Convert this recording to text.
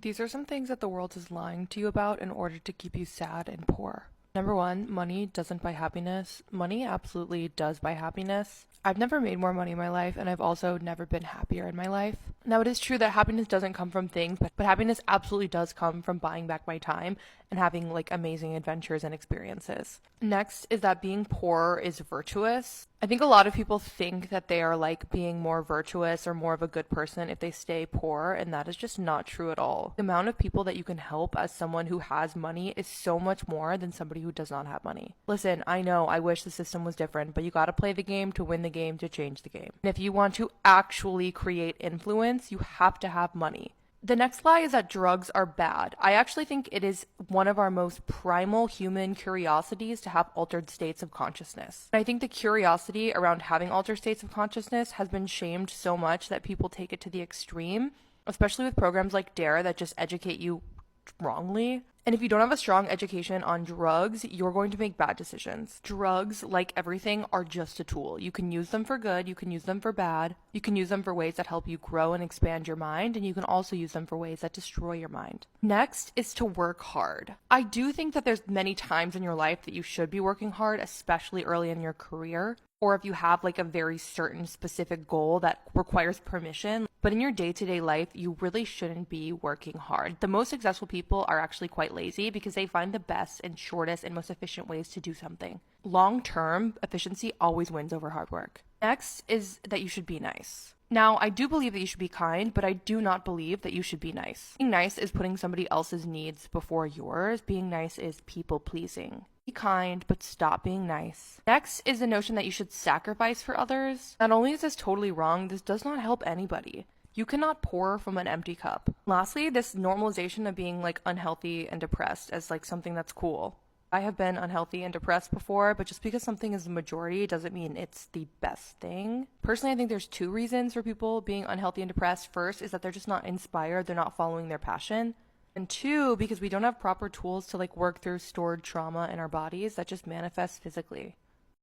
These are some things that the world is lying to you about in order to keep you sad and poor. Number one, money doesn't buy happiness. Money absolutely does buy happiness. I've never made more money in my life, and I've also never been happier in my life. Now, it is true that happiness doesn't come from things, but happiness absolutely does come from buying back my time and having like amazing adventures and experiences. Next is that being poor is virtuous. I think a lot of people think that they are like being more virtuous or more of a good person if they stay poor, and that is just not true at all. The amount of people that you can help as someone who has money is so much more than somebody who does not have money. Listen, I know I wish the system was different, but you gotta play the game to win the game to change the game. And if you want to actually create influence, you have to have money. The next lie is that drugs are bad. I actually think it is one of our most primal human curiosities to have altered states of consciousness. I think the curiosity around having altered states of consciousness has been shamed so much that people take it to the extreme, especially with programs like DARE that just educate you wrongly. And if you don't have a strong education on drugs, you're going to make bad decisions. Drugs, like everything, are just a tool. You can use them for good, you can use them for bad, you can use them for ways that help you grow and expand your mind, and you can also use them for ways that destroy your mind. Next is to work hard. I do think that there's many times in your life that you should be working hard, especially early in your career, or if you have like a very certain specific goal that requires permission. But in your day-to-day life, you really shouldn't be working hard. The most successful people are actually quite lazy because they find the best and shortest and most efficient ways to do something. Long-term, efficiency always wins over hard work. Next is that you should be nice. Now, I do believe that you should be kind, but I do not believe that you should be nice. Being nice is putting somebody else's needs before yours. Being nice is people-pleasing. Be kind, but stop being nice. Next is the notion that you should sacrifice for others. Not only is this totally wrong, this does not help anybody. You cannot pour from an empty cup. Lastly, this normalization of being like unhealthy and depressed as like something that's cool. I have been unhealthy and depressed before, but just because something is the majority doesn't mean it's the best thing. Personally, I think there's two reasons for people being unhealthy and depressed. First is that they're just not inspired, they're not following their passion. And two, because we don't have proper tools to like work through stored trauma in our bodies that just manifests physically.